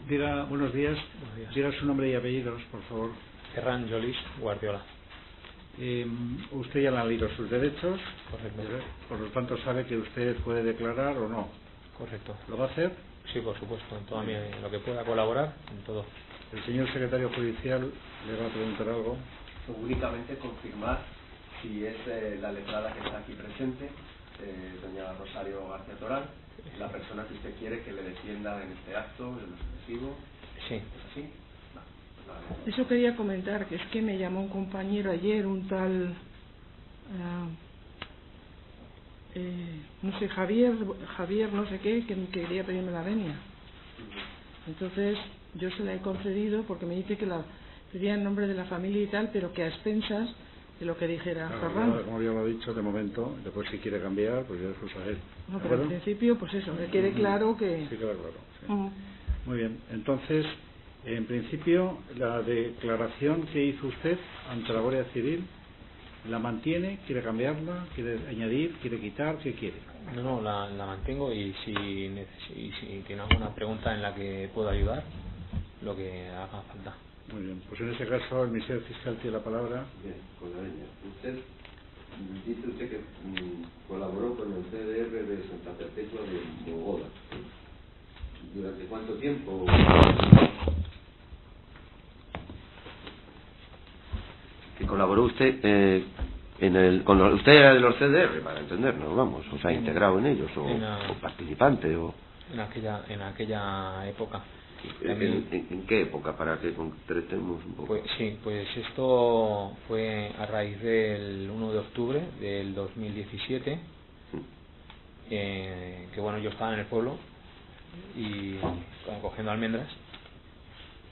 Diga, buenos días. Buenos días. Diga su nombre y apellidos, por favor. Ferran Jolis Guardiola. Usted ya le ha leído sus derechos. Correcto. Por lo tanto, sabe que usted puede declarar o no. Correcto. ¿Lo va a hacer? Sí, por supuesto, en todo lo que pueda colaborar, en todo. El señor secretario judicial le va a preguntar algo. Únicamente confirmar si es la letrada que está aquí presente, doña Rosario García Toral, la persona que usted quiere que le defienda en este acto, en lo sucesivo. Sí. ¿Es así? Vale. Eso quería comentar, que es que me llamó un compañero ayer, un tal, no sé, Javier no sé qué, que quería pedirme la venia. Entonces yo se la he concedido porque me dice que la pedía en nombre de la familia y tal, pero que a expensas de lo que dijera Ferran. Como ya lo he dicho de momento, después si quiere cambiar, pues ya después a él. No, pero en principio, pues eso, que quede claro que... Sí, queda claro. Sí. Muy bien, entonces, en principio, la declaración que hizo usted ante la Guardia Civil, ¿la mantiene? ¿Quiere cambiarla? ¿Quiere añadir? ¿Quiere quitar? ¿Qué quiere? No, la mantengo y si tiene alguna pregunta en la que puedo ayudar, lo que haga falta. Muy bien, pues en ese caso el Ministerio Fiscal tiene la palabra. Bien, con la venia. Dice usted que colaboró con el CDR de Santa Perpetua de Mogoda. ¿Durante cuánto tiempo? Que colaboró usted usted era de los CDR, para entendernos, vamos, o sea, integrado en ellos, o participante, o... En aquella época. ¿En qué época? Para que concretemos un poco. Pues sí, pues esto fue a raíz del 1 de octubre del 2017, que bueno, yo estaba en el pueblo y cogiendo almendras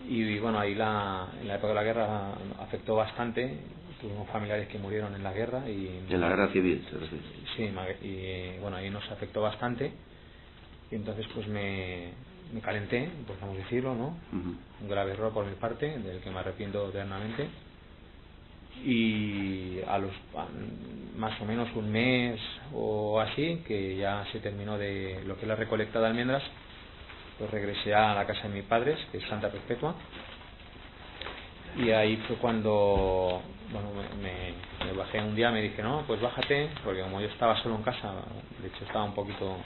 y bueno, ahí en la época de la guerra afectó bastante. Tuvimos familiares que murieron en la guerra y en la guerra civil, ¿se refiere? Sí, y bueno, ahí nos afectó bastante y entonces pues me calenté, podemos decirlo, ¿no? Un grave error por mi parte, del que me arrepiento eternamente. Y más o menos un mes o así, que ya se terminó de lo que es la recolecta de almendras, pues regresé a la casa de mis padres, que es Santa Perpetua, y ahí fue cuando bueno, me bajé un día, me dije, no, pues bájate, porque como yo estaba solo en casa, de hecho estaba un poquito...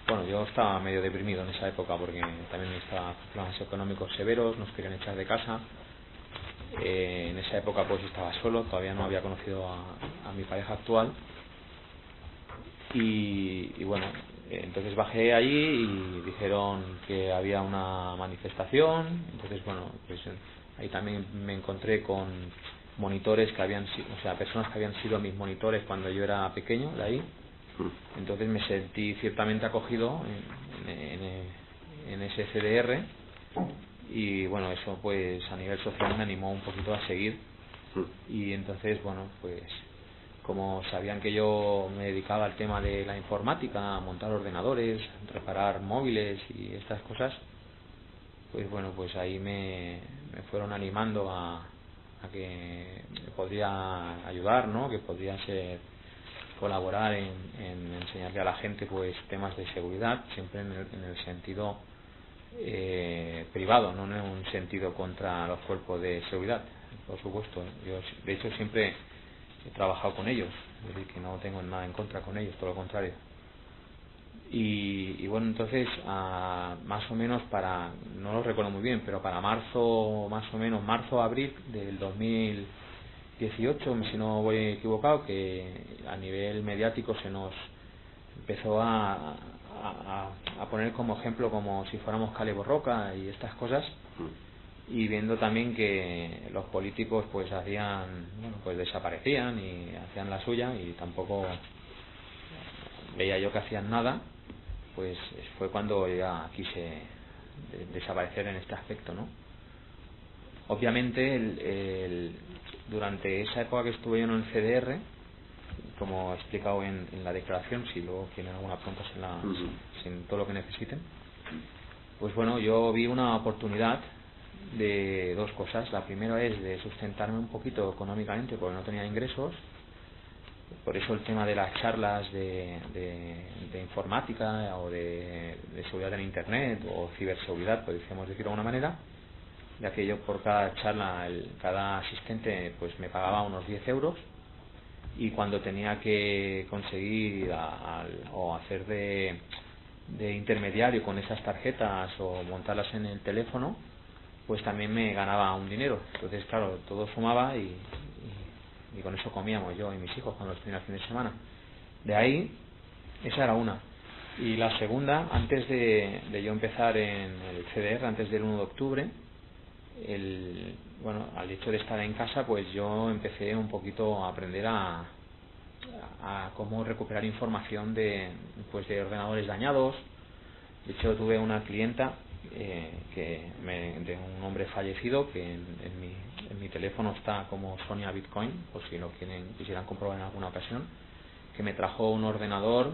Bueno, yo estaba medio deprimido en esa época porque también estaba problemas económicos severos, nos querían echar de casa. En esa época pues estaba solo, todavía no había conocido a mi pareja actual. Y bueno, entonces bajé allí y dijeron que había una manifestación. Entonces bueno, pues ahí también me encontré con monitores que habían sido, o sea, personas que habían sido mis monitores cuando yo era pequeño de ahí. Entonces me sentí ciertamente acogido en ese CDR y bueno, eso pues a nivel social me animó un poquito a seguir. Y entonces bueno, pues como sabían que yo me dedicaba al tema de la informática, a montar ordenadores, reparar móviles y estas cosas, pues bueno, pues ahí me fueron animando a que me podría ayudar, ¿no? Que podría colaborar en enseñarle a la gente pues temas de seguridad, siempre en el sentido privado, no en un sentido contra los cuerpos de seguridad, por supuesto. Yo de hecho siempre he trabajado con ellos, es decir, que no tengo nada en contra con ellos, todo lo contrario. Y bueno, entonces más o menos no lo recuerdo muy bien, pero para marzo, más o menos marzo-abril del 2018, si no voy equivocado, que a nivel mediático se nos empezó a poner como ejemplo como si fuéramos Kale Borroka y estas cosas, y viendo también que los políticos pues pues desaparecían y hacían la suya y tampoco veía yo que hacían nada, pues fue cuando ya quise desaparecer en este aspecto, ¿no? Obviamente durante esa época que estuve yo en el CDR, como he explicado en la declaración, si luego tienen alguna pregunta sin todo lo que necesiten, pues bueno, yo vi una oportunidad de dos cosas. La primera es de sustentarme un poquito económicamente porque no tenía ingresos, Por eso el tema de las charlas de informática o de seguridad en Internet o ciberseguridad, podríamos decirlo de alguna manera, ya que yo por cada charla, cada asistente pues me pagaba unos 10 euros, y cuando tenía que conseguir o hacer de intermediario con esas tarjetas o montarlas en el teléfono, pues también me ganaba un dinero. Entonces, claro, todo sumaba y con eso comíamos yo y mis hijos cuando los tenía el fin de semana. De ahí, esa era una. Y la segunda, antes de yo empezar en el CDR, antes del 1 de octubre, al hecho de estar en casa, pues yo empecé un poquito a aprender a cómo recuperar información de ordenadores dañados. De hecho, tuve una clienta de un hombre fallecido, que en mi teléfono está como Sonia Bitcoin, por si lo quisieran comprobar en alguna ocasión, que me trajo un ordenador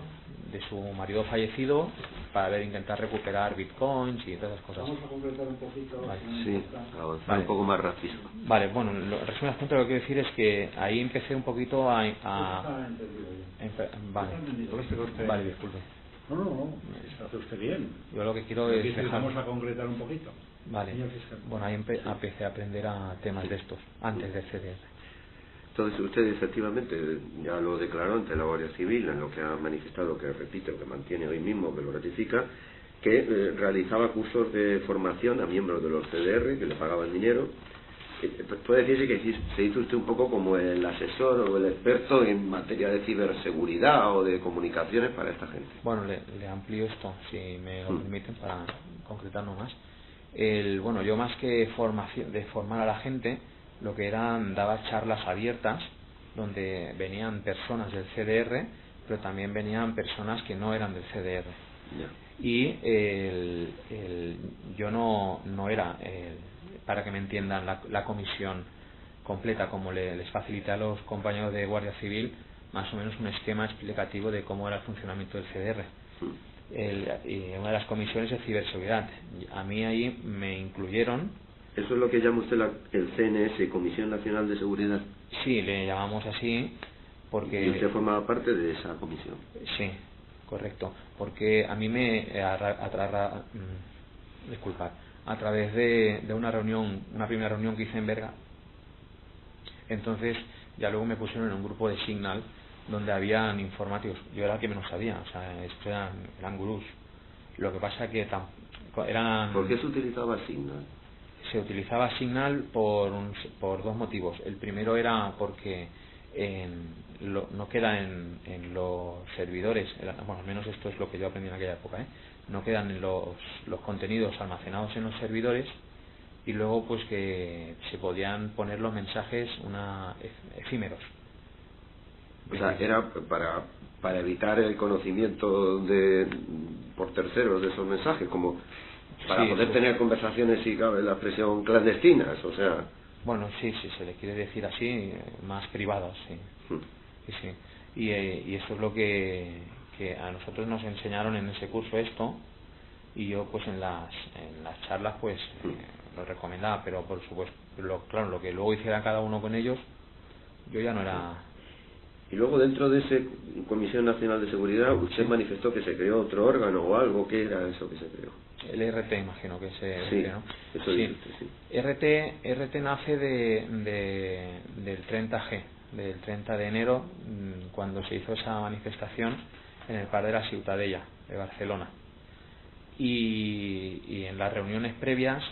de su marido fallecido para intentar recuperar bitcoins y todas esas cosas. Vamos a completar un poquito. Vale. Sí, avanzar un poco más rápido. Vale, bueno, resumen lo que quiero decir es que ahí empecé un poquito vale, disculpe. No, hace usted bien. Yo lo que quiero es Vamos a concretar un poquito. Vale, bueno, ahí empecé a aprender a temas de estos, antes del CDR. Entonces usted efectivamente ya lo declaró ante la Guardia Civil, en lo que ha manifestado, que repite, que mantiene hoy mismo, que lo ratifica, que realizaba cursos de formación a miembros de los CDR, que le pagaban dinero. Puede decirse que se hizo usted un poco como el asesor o el experto en materia de ciberseguridad o de comunicaciones para esta gente. Bueno, le amplío esto, si me lo permiten, para concretarlo más. Yo más que formar a la gente, lo que daba charlas abiertas donde venían personas del CDR, pero también venían personas que no eran del CDR. Yeah. Y yo no era, para que me entiendan, la comisión completa, como les facilité a los compañeros de Guardia Civil, más o menos un esquema explicativo de cómo era el funcionamiento del CDR. Y una de las comisiones de ciberseguridad. A mí ahí me incluyeron. ¿Eso es lo que llama usted el CNS, Comisión Nacional de Seguridad? Sí, le llamamos así porque... ¿Y usted formaba parte de esa comisión? Sí, correcto. Porque a mí a través de una primera reunión que hice en Berga, entonces ya luego me pusieron en un grupo de Signal donde habían informáticos. Yo era el que menos sabía, o sea, estos eran gurús. Lo que pasa que eran... ¿Por qué se utilizaba Signal? Se utilizaba Signal por dos motivos. El primero era porque no queda en los servidores, bueno, al menos esto es lo que yo aprendí en aquella época, no quedan en los contenidos almacenados en los servidores, y luego pues que se podían poner los mensajes efímeros. O sea, era para evitar el conocimiento por terceros de esos mensajes, como para poder tener conversaciones, si cabe la expresión, clandestinas, o sea... Bueno, sí, se le quiere decir así, más privadas, sí. Sí. Y eso es lo que a nosotros nos enseñaron en ese curso esto, y yo pues en las charlas pues lo recomendaba, pero por supuesto, claro, lo que luego hiciera cada uno con ellos, yo ya no era... Y luego dentro de esa Comisión Nacional de Seguridad usted manifestó que se creó otro órgano o algo. ¿Qué era eso que se creó? El RT, imagino que se creó. Eso sí. Usted, sí. RT nace del 30G, del 30 de enero, cuando se hizo esa manifestación en el Parc de la Ciutadella de Barcelona. Y en las reuniones previas,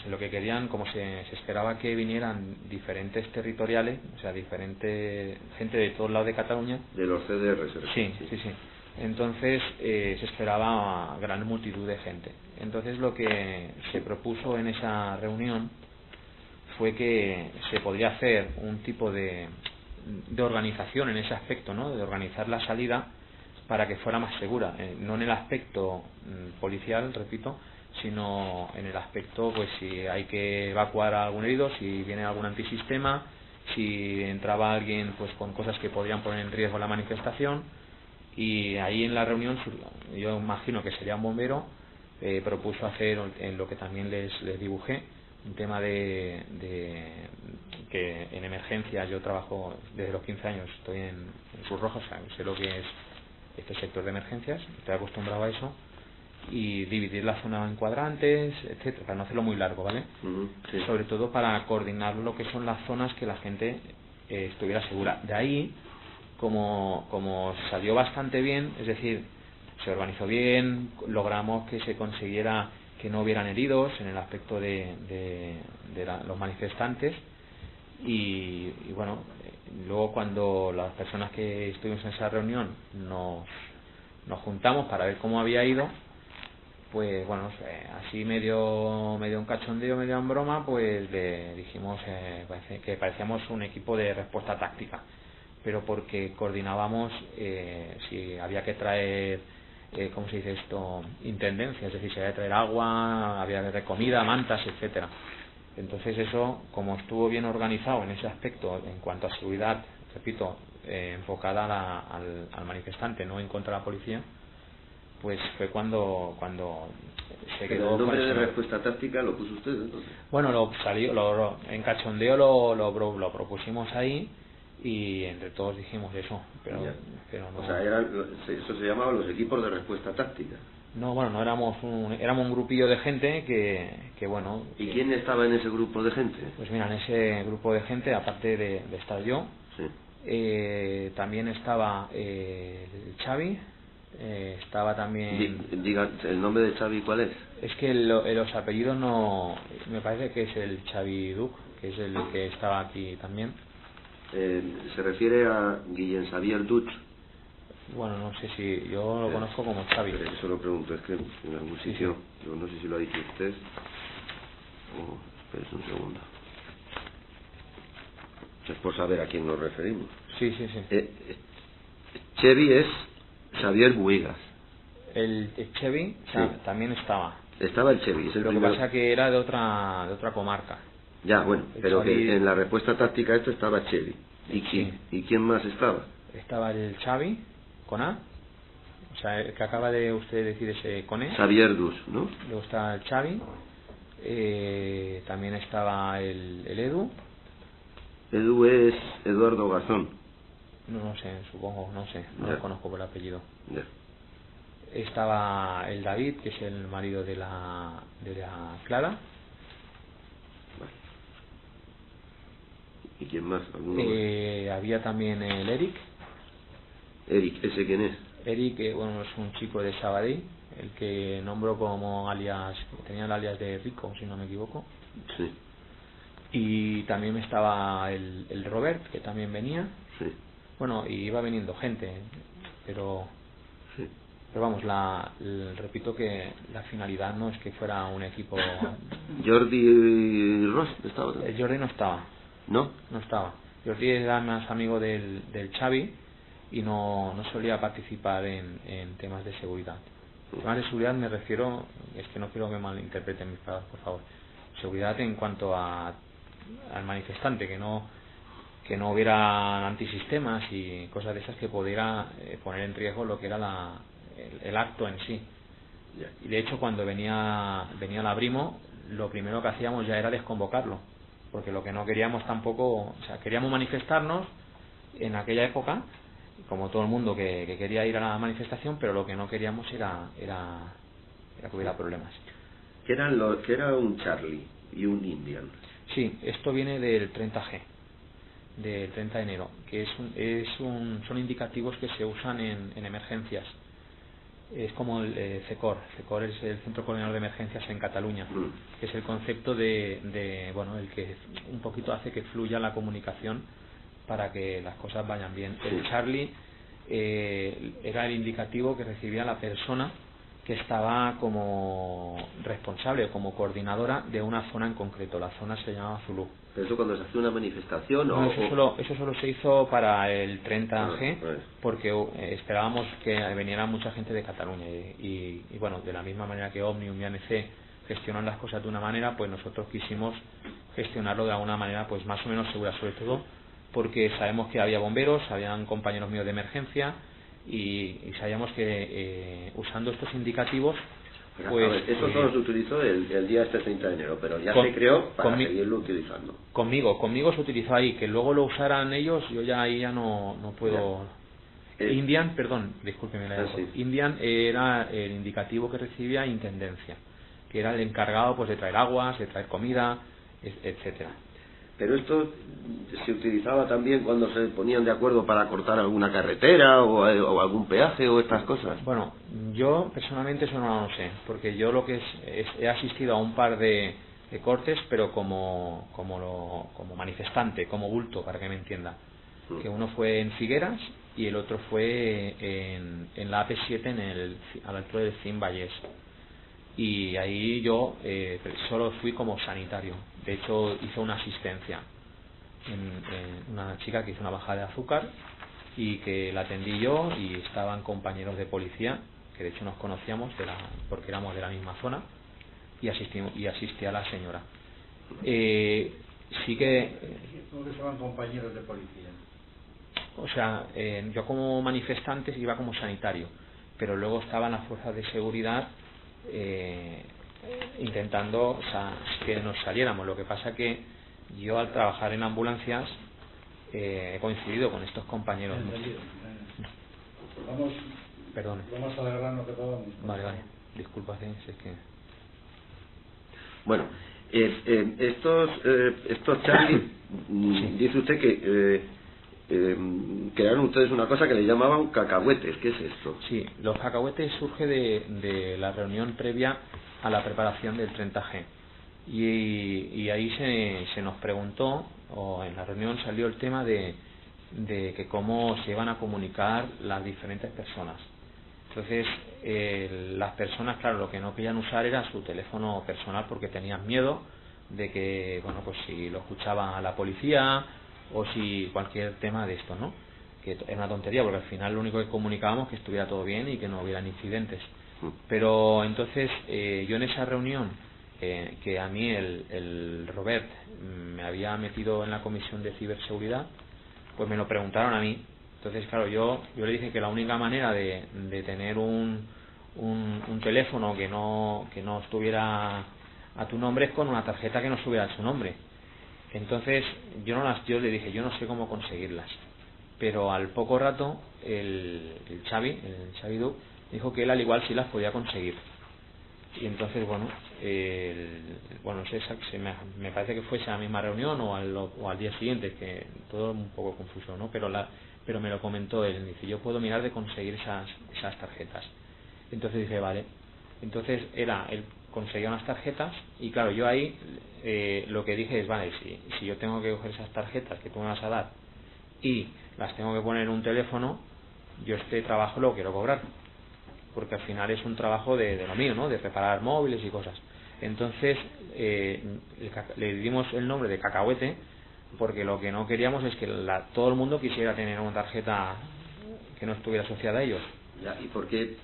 lo que querían, como se esperaba que vinieran diferentes territoriales, o sea, diferente gente de todos lados de Cataluña. De los CDR, sí. Entonces se esperaba gran multitud de gente. Entonces lo que se propuso en esa reunión fue que se podría hacer un tipo de organización en ese aspecto, ¿no? De organizar la salida para que fuera más segura, no en el aspecto policial, repito, sino en el aspecto, pues si hay que evacuar a algún herido, si viene algún antisistema, si entraba alguien pues con cosas que podrían poner en riesgo la manifestación. Y ahí en la reunión, yo imagino que sería un bombero, propuso hacer en lo que también les dibujé, un tema de que en emergencia yo trabajo desde los 15 años, estoy en Cruz Roja, o sea, sé lo que es este sector de emergencias, estoy acostumbrado a eso, y dividir la zona en cuadrantes, etcétera, para no hacerlo muy largo, ¿vale? Sí. Sobre todo para coordinar lo que son las zonas que la gente estuviera segura. De ahí, como salió bastante bien, es decir, se organizó bien, logramos que se consiguiera que no hubieran heridos en el aspecto de los manifestantes, y bueno, luego cuando las personas que estuvimos en esa reunión nos juntamos para ver cómo había ido, pues bueno, así medio un cachondeo, medio en broma, pues le dijimos que parecíamos un equipo de respuesta táctica, pero porque coordinábamos si había que traer, ¿cómo se dice esto?, intendencia, es decir, si había que traer agua, había que traer comida, mantas, etcétera. Entonces eso, como estuvo bien organizado en ese aspecto en cuanto a seguridad, repito, enfocada al manifestante, no en contra de la policía, pues fue cuando se quedó. Pero el nombre de respuesta táctica lo puso usted, entonces. Bueno, en cachondeo lo propusimos ahí, y entre todos dijimos eso, pero no. O sea, eso se llamaba los equipos de respuesta táctica. No, bueno, no éramos un grupillo de gente que bueno. ¿Y quién estaba en ese grupo de gente? Pues mira, en ese grupo de gente, aparte de estar yo, sí. También estaba el Xavi, estaba también. Diga, ¿el nombre de Xavi cuál es? Es que los apellidos no. Me parece que es el Xavi Duc, que es el que estaba aquí también. ¿Se refiere a Guillem Xavier Duch? Bueno, no sé si yo lo conozco como Xavi. Eso lo pregunto, es que en algún sitio, yo no sé si lo ha dicho usted. Espérese un segundo. Es por saber a quién nos referimos. Sí. Chevy es Xavier Buigas. El Chevy también estaba. Estaba el Chevy. Es el Lo que pasa que era de otra comarca. Ya, bueno, pero Xavi, que en la respuesta táctica esto estaba Chevy. ¿Y quién más estaba? Estaba el Xavi, con A. O sea, el que acaba de usted decir ese con E. Xavier Dus, ¿no? Luego está el Xavi. También estaba el Edu. Edu es Eduardo Garzón. No sé, supongo, no sé, no lo conozco por el apellido. Ya. Estaba el David, que es el marido de la Clara. Vale. ¿Y quién más? Había también el Eric. Eric, ¿ese quién es? Eric, bueno, es un chico de Sabadell, el que nombró como alias, tenía el alias de Rico, si no me equivoco. Sí. Y también estaba el Robert, que también venía. Sí. Bueno, y iba viniendo gente, pero vamos, repito que la finalidad no es que fuera un equipo. Jordi Ross estaba también. Jordi no estaba. ¿No? No estaba. Jordi era más amigo del Xavi y no solía participar en temas de seguridad. Temas de seguridad me refiero, es que no quiero que malinterpreten mis palabras, por favor. Seguridad en cuanto al manifestante, que no hubiera antisistemas y cosas de esas que pudiera poner en riesgo lo que era el acto en sí. Y de hecho, cuando venía la Brimo, lo primero que hacíamos ya era desconvocarlo, porque lo que no queríamos tampoco, o sea, queríamos manifestarnos en aquella época, como todo el mundo que quería ir a la manifestación, pero lo que no queríamos era que hubiera problemas. ¿Qué era un Charlie y un Indian? Sí, esto viene del 30G, del 30 de enero, que son indicativos que se usan en emergencias. Es como el CECOR. CECOR es el Centro Coordinador de Emergencias en Cataluña, que es el concepto bueno, el que un poquito hace que fluya la comunicación para que las cosas vayan bien. El Charlie era el indicativo que recibía la persona que estaba como responsable o como coordinadora de una zona en concreto. La zona se llamaba Zulú. ¿Pero eso cuando se hace una manifestación? No, eso solo se hizo para el 30G, porque esperábamos que viniera mucha gente de Cataluña y bueno, de la misma manera que Omnium y ANC gestionan las cosas de una manera, pues nosotros quisimos gestionarlo de alguna manera pues más o menos segura, sobre todo porque sabemos que había bomberos, habían compañeros míos de emergencia y sabíamos que usando estos indicativos Pues, a ver, eso solo se utilizó el día 30 de enero, pero ya se creó para seguirlo utilizando. Conmigo se utilizó ahí, que luego lo usaran ellos, yo ya ahí ya no puedo. Indian, perdón, discúlpeme la sí. Indian era el indicativo que recibía Intendencia, que era el encargado pues de traer aguas, de traer comida, etcétera. Pero esto se utilizaba también cuando se ponían de acuerdo para cortar alguna carretera o algún peaje o estas cosas. Bueno, yo personalmente eso no lo sé, porque yo lo que he asistido a un par de cortes, pero como manifestante, como bulto, para que me entienda. Que uno fue en Figueras y el otro fue en la AP7 a la altura del Cim Vallés. Y ahí yo solo fui como sanitario. De hecho hice una asistencia en una chica que hizo una bajada de azúcar y que la atendí yo, y estaban compañeros de policía que de hecho nos conocíamos porque éramos de la misma zona, y asistí a la señora. Sí que ¿Cómo que estaban compañeros de policía? O sea, yo como manifestante iba como sanitario, pero luego estaban las fuerzas de seguridad intentando que nos saliéramos. Lo que pasa que yo, al trabajar en ambulancias, he coincidido con estos compañeros. Vamos a agarrarnos que podamos. Vale, disculpa, es que... Bueno, estos Charlie, dice usted que crearon ustedes una cosa que le llamaban cacahuetes. ¿Qué es esto? Sí, los cacahuetes surge de la reunión previa a la preparación del 30G, y ahí se nos preguntó, o en la reunión salió el tema de que cómo se iban a comunicar las diferentes personas. Entonces las personas, claro, lo que no querían usar era su teléfono personal, porque tenían miedo de que, bueno, pues si lo escuchaba la policía o si cualquier tema de esto, ¿no? Que es una tontería, porque al final lo único que comunicábamos es que estuviera todo bien y que no hubieran incidentes. Pero entonces yo en esa reunión, que a mí el Robert me había metido en la comisión de ciberseguridad, pues me lo preguntaron a mí. Entonces, claro, yo le dije que la única manera de tener un teléfono que no estuviera a tu nombre es con una tarjeta que no estuviera a su nombre. Entonces yo le dije, yo no sé cómo conseguirlas, pero al poco rato el Xavi Duc dijo que él al igual sí las podía conseguir. Y entonces no sé, me parece que fue esa misma reunión o al día siguiente, que todo un poco confuso, ¿no? Pero me lo comentó él, dice, yo puedo mirar de conseguir esas tarjetas. Entonces dije, vale. Entonces él conseguía unas tarjetas, y claro, yo ahí lo que dije es, vale, si yo tengo que coger esas tarjetas que tú me vas a dar y las tengo que poner en un teléfono, yo este trabajo lo quiero cobrar, porque al final es un trabajo de lo mío, ¿no? De preparar móviles y cosas. Entonces le dimos el nombre de cacahuete, porque lo que no queríamos es que todo el mundo quisiera tener una tarjeta que no estuviera asociada a ellos. Ya, ¿y por qué?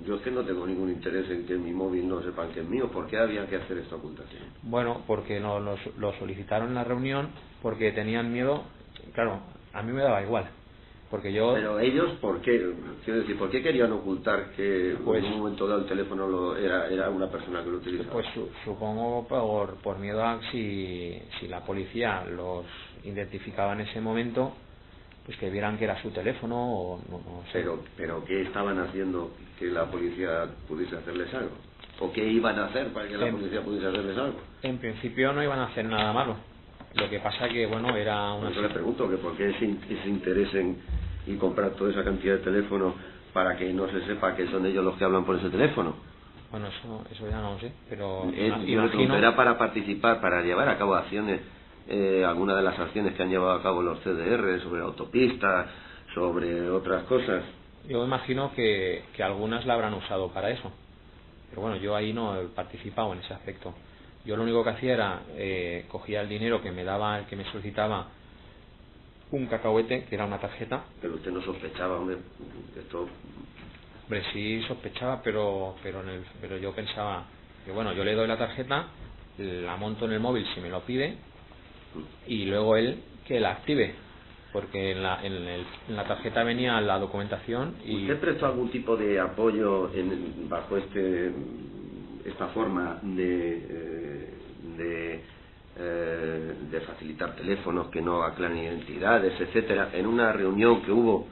Yo es que no tengo ningún interés en que mi móvil no sepan que es mío. ¿Por qué había que hacer esta ocultación? Bueno, porque lo solicitaron en la reunión, porque tenían miedo. Claro, a mí me daba igual, porque yo... Pero ellos, ¿por qué? Quiero decir, ¿por qué querían ocultar que pues, en un momento dado el teléfono era una persona que lo utilizaba? Pues supongo por miedo a si la policía los identificaba en ese momento, pues que vieran que era su teléfono o no sé. Pero ¿qué estaban haciendo que la policía pudiese hacerles algo? ¿O qué iban a hacer para que la policía pudiese hacerles algo? En principio no iban a hacer nada malo. Lo que pasa que, era una... Yo le pregunto que por qué ese interés en comprar toda esa cantidad de teléfonos para que no se sepa que son ellos los que hablan por ese teléfono. Bueno, eso ya no lo sé, pero yo le pregunto, ¿era para participar, para llevar a cabo acciones, alguna de las acciones que han llevado a cabo los CDR sobre autopistas, sobre otras cosas? Yo imagino que algunas la habrán usado para eso, pero bueno, yo ahí no he participado en ese aspecto. Yo lo único que hacía era cogía el dinero que me daba el que me solicitaba un cacahuete, que era una tarjeta. Pero usted no sospechaba, hombre, esto... Hombre, sí sospechaba, pero yo pensaba que, bueno, yo le doy la tarjeta, la monto en el móvil si me lo pide, y luego él que la active. porque en la tarjeta venía la documentación y... ¿Usted prestó algún tipo de apoyo bajo esta forma de facilitar teléfonos que no aclaren identidades, etcétera, en una reunión que hubo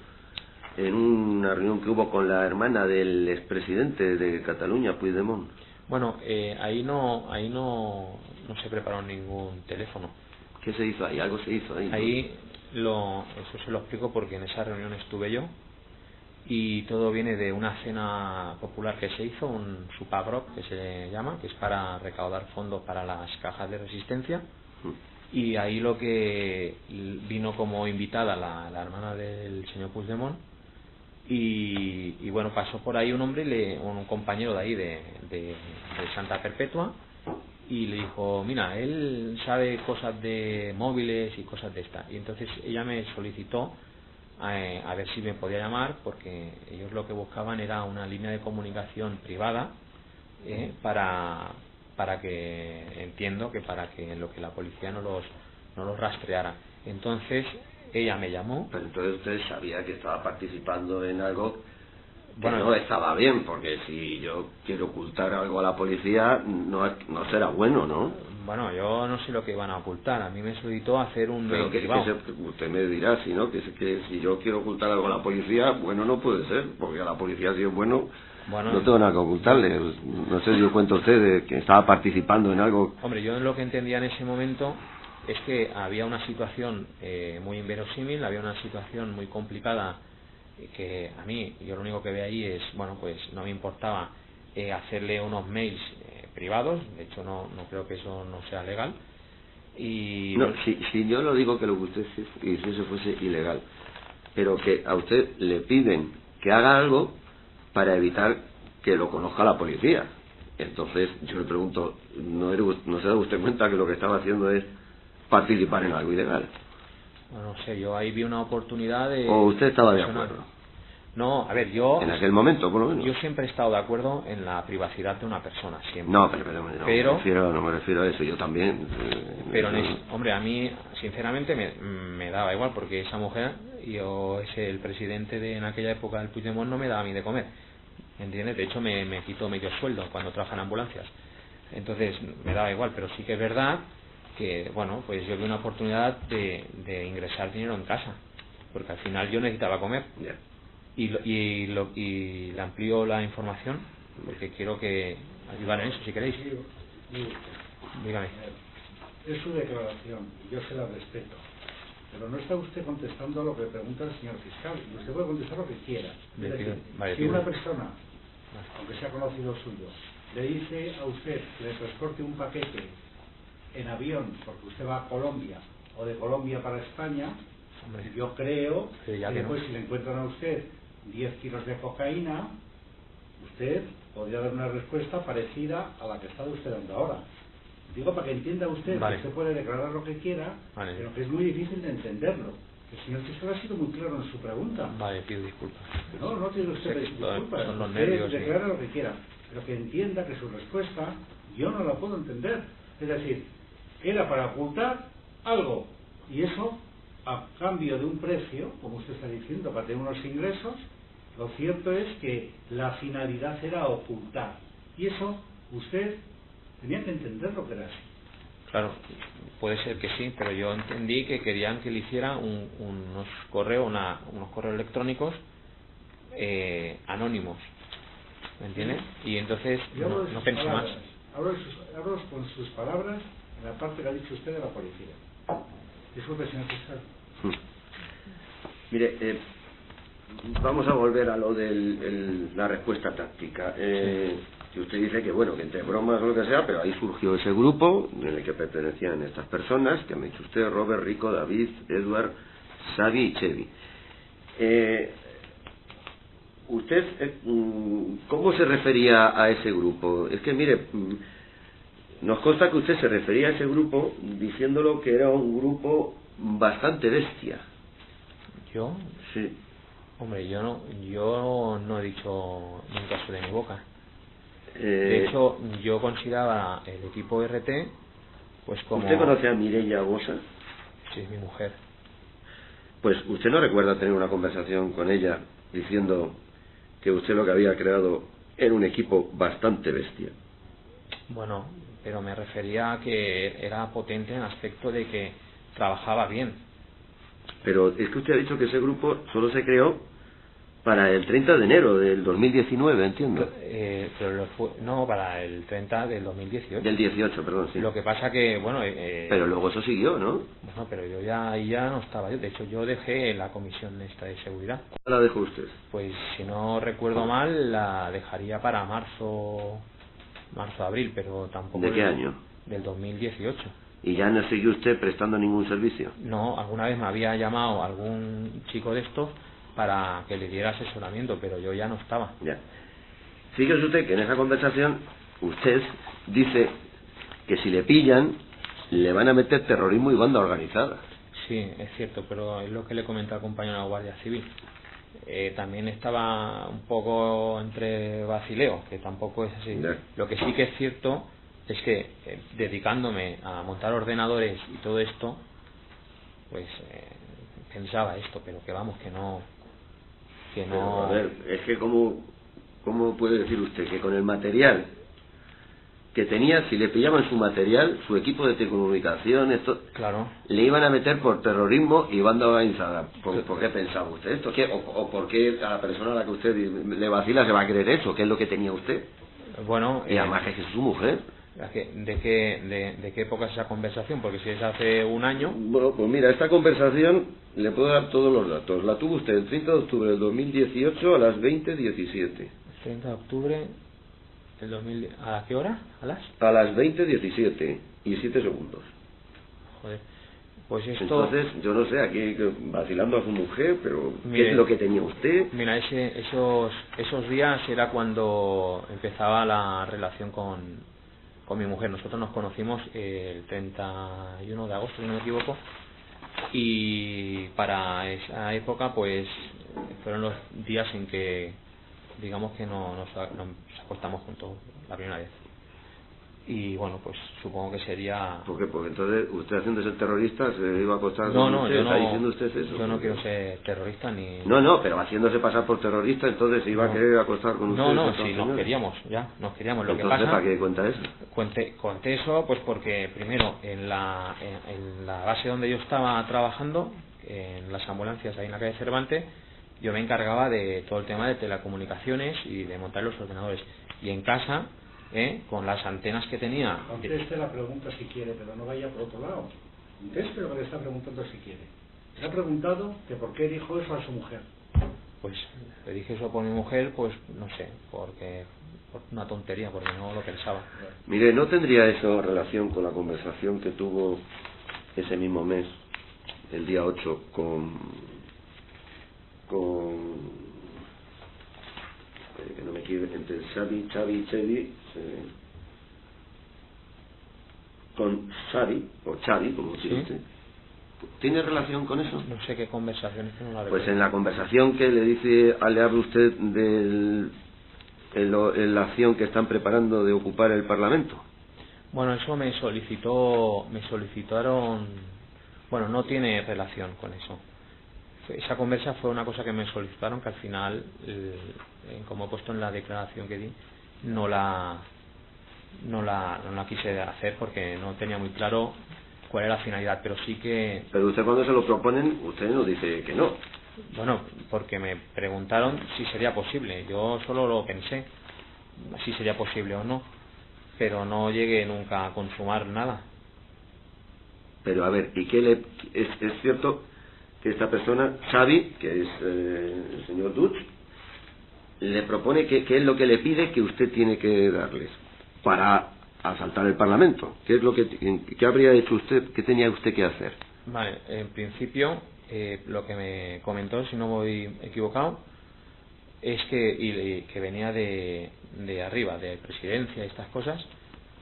con la hermana del expresidente de Cataluña, Puigdemont? Bueno, ahí no se preparó ningún teléfono. ¿Qué se hizo ahí? Algo se hizo ahí, ¿no? Ahí eso se lo explico porque en esa reunión estuve yo y todo viene de una cena popular que se hizo, un Supagroc que se llama, que es para recaudar fondos para las cajas de resistencia, y ahí lo que vino como invitada la hermana del señor Puigdemont y bueno, pasó por ahí un hombre, un compañero de ahí de Santa Perpetua, y le dijo, mira, él sabe cosas de móviles y cosas de estas, y entonces ella me solicitó a ver si me podía llamar, porque ellos lo que buscaban era una línea de comunicación privada para que lo que la policía no los rastreara. Entonces ella me llamó. Pero entonces usted sabía que estaba participando en algo que bueno, no estaba bien, porque si yo quiero ocultar algo a la policía no será bueno, ¿no? Bueno, yo no sé lo que van a ocultar. A mí me solicitó hacer un pero mail privado. Usted me dirá, si no, que si yo quiero ocultar algo a la policía, bueno, no puede ser, porque a la policía, si es bueno, no tengo nada que ocultarle. No sé si dio cuenta usted de que estaba participando en algo. Hombre, yo lo que entendía en ese momento es que había una situación muy inverosímil, había una situación muy complicada, que a mí, yo lo único que veo ahí es, bueno, pues no me importaba hacerle unos mails privados. De hecho no creo que eso no sea legal, y no, si yo lo digo que lo que usted hiciese fuese ilegal, pero que a usted le piden que haga algo para evitar que lo conozca la policía. Entonces yo le pregunto, ¿no se da usted cuenta que lo que estaba haciendo es participar en algo ilegal? No sé, yo ahí vi una oportunidad de... ¿O usted estaba de acuerdo? No, a ver, yo... En aquel momento, por lo menos. Yo siempre he estado de acuerdo en la privacidad de una persona, siempre. No, pero no me refiero a eso, yo también... Pero, hombre, a mí, sinceramente, me daba igual, porque esa mujer, el presidente en aquella época del Puigdemont, no me daba a mí de comer, ¿entiendes? De hecho, me quitó medio sueldo cuando trabaja en ambulancias. Entonces, me daba igual, pero sí que es verdad que, bueno, pues yo vi una oportunidad de ingresar dinero en casa, porque al final yo necesitaba comer. Yeah. Y le amplío la información, porque quiero que ayudar en eso, si queréis. Dígame. Es su declaración y yo se la respeto, pero no está usted contestando a lo que pregunta el señor fiscal, y usted puede contestar lo que quiera. Es decir, si una persona, aunque sea conocido suyo, le dice a usted que le transporte un paquete en avión porque usted va a Colombia, o de Colombia para España, yo creo que después, si le encuentran a usted 10 kilos de cocaína, usted podría dar una respuesta parecida a la que está usted dando ahora. Digo para que entienda usted que usted puede declarar lo que quiera, pero que es muy difícil de entenderlo. El señor fiscal ha sido muy claro en su pregunta. Vale, pido disculpas. No tiene usted disculpas. Son los usted nervios, declara lo que quiera, pero que entienda que su respuesta yo no la puedo entender. Es decir, era para ocultar algo, y eso a cambio de un precio, como usted está diciendo, para tener unos ingresos. Lo cierto es que la finalidad era ocultar, y eso usted tenía que entender lo que era así. Claro, puede ser que sí, pero yo entendí que querían que le hiciera unos correos electrónicos anónimos, ¿me entiendes? Y entonces no pensé más. Hablo con sus palabras en la parte que ha dicho usted de la policía. Disculpe, señor fiscal. Mire, vamos a volver a lo de la respuesta táctica. Que usted dice que, bueno, que entre bromas o lo que sea, pero ahí surgió ese grupo en el que pertenecían estas personas, que me ha dicho usted: Robert, Rico, David, Edward, Xavi y Chevy. ¿Usted cómo se refería a ese grupo? Es que, mire, nos consta que usted se refería a ese grupo diciéndolo que era un grupo bastante bestia. ¿Yo? Sí. Hombre, yo no he dicho nunca eso de mi boca. De hecho, yo consideraba el equipo RT pues como... ¿Usted conoce a Mireia Bosa? Sí, es mi mujer. Pues usted no recuerda tener una conversación con ella diciendo que usted lo que había creado era un equipo bastante bestia. Bueno, pero me refería a que era potente en el aspecto de que trabajaba bien. Pero es que usted ha dicho que ese grupo solo se creó para el 30 de enero del 2019, entiendo. Pero no, para el 30 del 2018. Del 18, perdón, sí. Lo que pasa que, bueno... pero luego eso siguió, ¿no? Bueno, pero yo ahí ya no estaba yo. De hecho, yo dejé la comisión esta de seguridad. ¿Cuándo la dejó usted? Pues, si no recuerdo mal, la dejaría para abril, pero tampoco... ¿De qué año? Del 2018. ¿Y ya no siguió usted prestando ningún servicio? No, alguna vez me había llamado algún chico de estos para que le diera asesoramiento, pero yo ya no estaba. Ya. Fíjese usted que en esa conversación usted dice que si le pillan le van a meter terrorismo y banda organizada. Sí, es cierto, pero es lo que le comenté al compañero de la Guardia Civil. También estaba un poco entre vacileo, que tampoco es así. Ya. Lo que sí que es cierto es que dedicándome a montar ordenadores y todo esto, pues pensaba esto, pero que vamos, que no... Pero, a ver, es que ¿cómo puede decir usted que con el material que tenía, si le pillaban su material, su equipo de telecomunicación, esto, claro, le iban a meter por terrorismo y banda organizada? ¿Por qué pensaba usted esto? ¿O por qué a la persona a la que usted le vacila se va a creer eso? ¿Qué es lo que tenía usted? Bueno, y además es que es su mujer. ¿De qué época es esa conversación? Porque si es hace un año... Bueno, pues mira, esta conversación le puedo dar todos los datos. La tuvo usted el 30 de octubre del 2018 a las 20:17. 30 de octubre del 2000... ¿A qué hora? ¿A las? A las 20:17 y 7 segundos. Joder. Pues esto... Entonces, yo no sé, aquí vacilando a su mujer, pero mire, ¿qué es lo que tenía usted? Mira, esos días era cuando empezaba la relación con mi mujer. Nosotros nos conocimos el 31 de agosto, si no me equivoco, y para esa época pues fueron los días en que digamos que nos acostamos juntos la primera vez. Y bueno, pues supongo que sería... ¿Por qué? Porque entonces usted, haciendo ser terrorista, se iba a acostar No, con no, usted. yo ¿Está no, diciendo usted eso? yo no quiero ser terrorista ni... No, pero haciéndose pasar por terrorista, entonces se iba a querer acostar con usted. No, sí, nos queríamos. Lo que pasa... ¿Para qué cuenta eso? Conté eso pues porque primero en la base donde yo estaba trabajando, en las ambulancias ahí en la calle Cervantes, yo me encargaba de todo el tema de telecomunicaciones y de montar los ordenadores. Y en casa, con las antenas que tenía... Conteste la pregunta si quiere, pero no vaya por otro lado. Conteste lo que le está preguntando si quiere. Le ha preguntado que por qué dijo eso a su mujer. Pues le dije eso por mi mujer, pues no sé, por una tontería, porque no lo pensaba. Mire, ¿no tendría eso relación con la conversación que tuvo ese mismo mes, el día 8, que no me quiere, entre Xavi, con Xavi, o Xavi, como quiere usted? ¿Tiene relación con eso? No sé qué conversación, es que no la Pues recuerdo. en la conversación que le habla usted de la acción que están preparando de ocupar el Parlamento. Bueno, eso me solicitaron, bueno, no tiene relación con eso. Esa conversa fue una cosa que me solicitaron, que al final, como he puesto en la declaración que di, no la quise hacer porque no tenía muy claro cuál era la finalidad, pero sí que... Pero usted, cuando se lo proponen, usted nos dice que no. Bueno, porque me preguntaron si sería posible. Yo solo lo pensé, si sería posible o no, pero no llegué nunca a consumar nada. Pero a ver, ¿y qué es cierto que esta persona, Xavi, que es el señor Dutch, le propone qué es lo que le pide que usted tiene que darles para asaltar el Parlamento? ¿Qué habría hecho usted? ¿Qué tenía usted que hacer? Vale, en principio, lo que me comentó, si no voy equivocado, es que venía de arriba, de presidencia y estas cosas,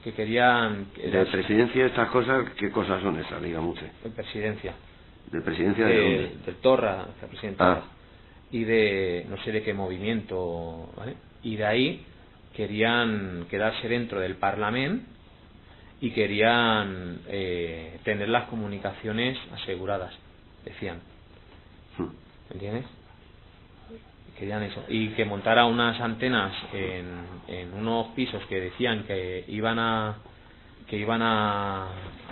que querían... ¿De presidencia estas cosas? ¿Qué cosas son esas, dígame usted? De presidencia. ¿De presidencia de dónde? Del Torra, la presidenta. Y de no sé de qué movimiento, ¿vale? Y de ahí querían quedarse dentro del Parlamento y querían tener las comunicaciones aseguradas, decían. ¿entiendes? Querían eso. Y que montara unas antenas en unos pisos que decían que iban a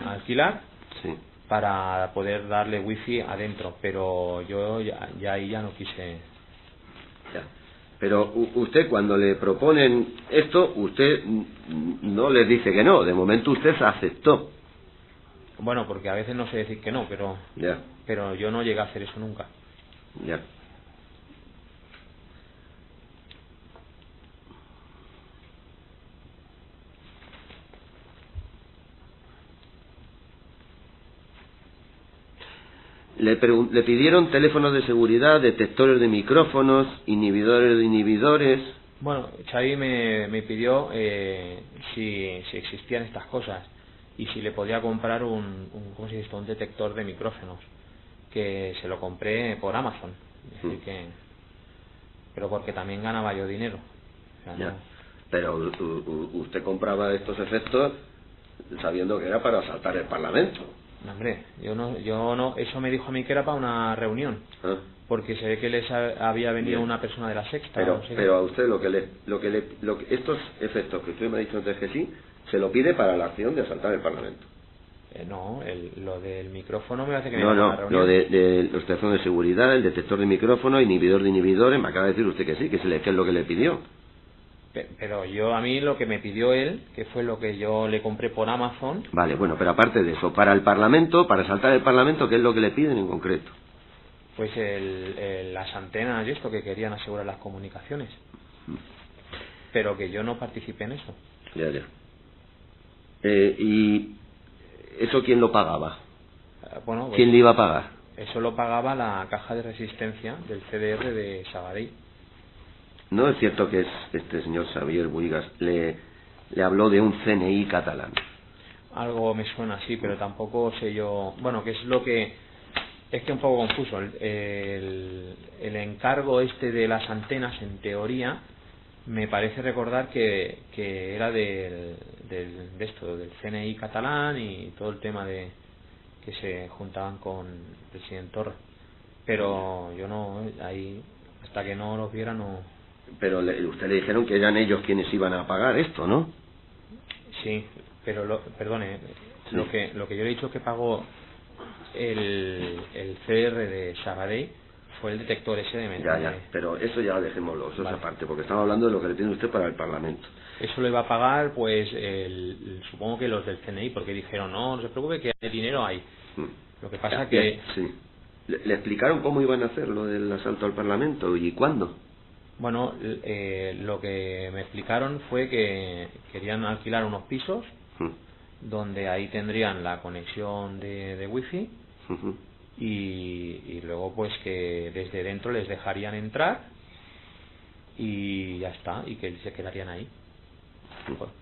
alquilar, sí, para poder darle wifi adentro, pero yo ya ahí ya no quise. ya. Pero usted, cuando le proponen esto, usted no les dice que no, de momento usted aceptó. Bueno, porque a veces no sé decir que no, Ya, pero yo no llegué a hacer eso nunca. ya. Le pidieron teléfonos de seguridad, detectores de micrófonos, inhibidores de inhibidores. Bueno, Xavi me pidió si existían estas cosas y si le podía comprar ¿cómo se dice esto? Un detector de micrófonos, que se lo compré por Amazon. Es decir pero porque también ganaba yo dinero. O sea, Ya. no. Pero usted compraba estos efectos sabiendo que era para asaltar el Parlamento. No, hombre, yo no, eso me dijo a mí que era para una reunión, ¿Ah? porque se ve que les había venido Bien. una persona de la Sexta. Pero, no sé pero a usted estos efectos que usted me ha dicho antes que sí, se lo pide para la acción de asaltar el Parlamento. No, lo del micrófono me hace que me No, llame a la no, reunión. lo de los teléfonos de seguridad, el detector de micrófono, inhibidor de inhibidores, me acaba de decir usted que sí, que es lo que le pidió. Pero a mí lo que me pidió él, que fue lo que yo le compré por Amazon. Vale, bueno, pero aparte de eso, para el Parlamento, para asaltar el Parlamento, ¿qué es lo que le piden en concreto? Pues las antenas y esto, que querían asegurar las comunicaciones. Pero que yo no participé en eso. Ya, ya. ¿Y eso quién lo pagaba? Bueno, pues, ¿Quién le iba a pagar? eso lo pagaba la caja de resistencia del CDR de Sabadell. No es cierto que este señor Xavier Buigas le habló de un CNI catalán. Algo me suena así, pero tampoco sé yo. Bueno, que es lo que. Es que un poco confuso. El encargo este de las antenas, en teoría, me parece recordar que era de esto, del CNI catalán y todo el tema de que se juntaban con el presidente Torra. Pero yo no, ahí, hasta que no los viera, no. Pero usted le dijeron que eran ellos quienes iban a pagar esto, ¿no? Sí, pero perdone, Sí. lo que yo le he dicho que pagó el CR de Sabadell fue el detector ese de Ya, de- pero eso ya dejémoslo, eso Vale. es aparte, porque estamos hablando de lo que le pide usted para el Parlamento. Eso lo iba a pagar, pues, supongo que los del CNI, porque dijeron, no se preocupe, que hay dinero ahí. Lo que pasa que... Sí. ¿Le explicaron cómo iban a hacer lo del asalto al Parlamento y cuándo? Bueno, lo que me explicaron fue que querían alquilar unos pisos donde ahí tendrían la conexión de wifi y luego pues que desde dentro les dejarían entrar y ya está, y que se quedarían ahí.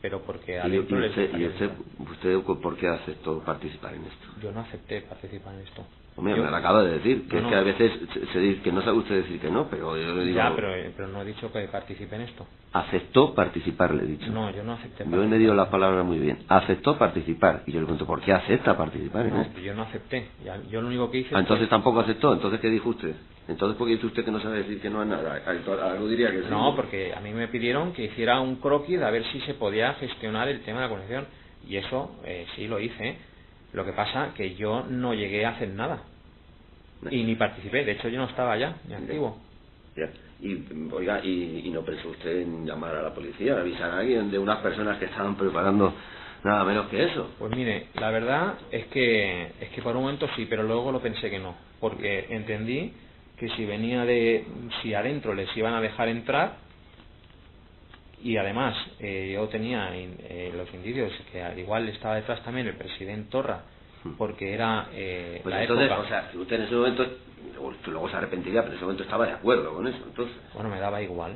Pero porque adentro les dejarían entrar. ¿Usted por qué aceptó participar en esto? Yo no acepté participar en esto. Hombre, Yo- me lo acaba de decir, que No, es que no. a veces se dice que no sabe usted decir que no, pero yo le digo... Ya, pero no he dicho que participe en esto. Aceptó participar, le he dicho. No, yo no acepté Yo he medido las palabras muy bien. Aceptó participar. Y yo le pregunto, ¿por qué acepta participar en No, esto? yo no acepté. Yo lo único que hice Entonces tampoco aceptó. Entonces, ¿qué dijo usted? Entonces, ¿por qué dice usted que no sabe decir que no a nada? Algo diría que sí. No, porque a mí me pidieron que hiciera un croquis de a ver si se podía gestionar el tema de la conexión. Y eso sí lo hice. Lo que pasa que yo no llegué a hacer nada. Y ni participé. De hecho, yo no estaba ya, ni activo. Ya. Y, oiga, ¿y no pensó usted en llamar a la policía, avisar a alguien de unas personas que estaban preparando nada menos que eso? Pues mire, la verdad es que por un momento sí, pero luego lo pensé que no. Porque entendí que si adentro les iban a dejar entrar, y además yo tenía los indicios que al igual estaba detrás también el presidente Torra, porque era Pues la entonces, época. o sea, si usted en ese momento, luego se arrepentiría, pero en ese momento estaba de acuerdo con eso, entonces, Bueno, me daba igual,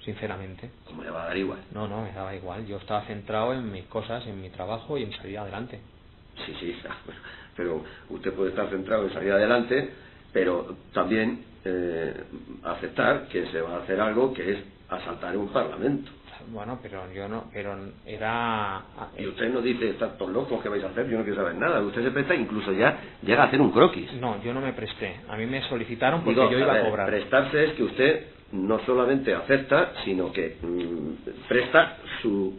sinceramente. ¿cómo le va a dar igual? No, me daba igual. Yo estaba centrado en mis cosas, en mi trabajo y en salir adelante. Sí, pero usted puede estar centrado en salir adelante, pero también aceptar que se va a hacer algo que es asaltar un parlamento. Bueno, pero yo no, pero era... Y usted nos dice, están todos locos, ¿qué vais a hacer? Yo no quiero saber nada. Usted se presta, incluso ya llega a hacer un croquis. No, yo no me presté. A mí me solicitaron porque Digo, yo iba a cobrar. Prestarse es que usted no solamente acepta, sino que presta su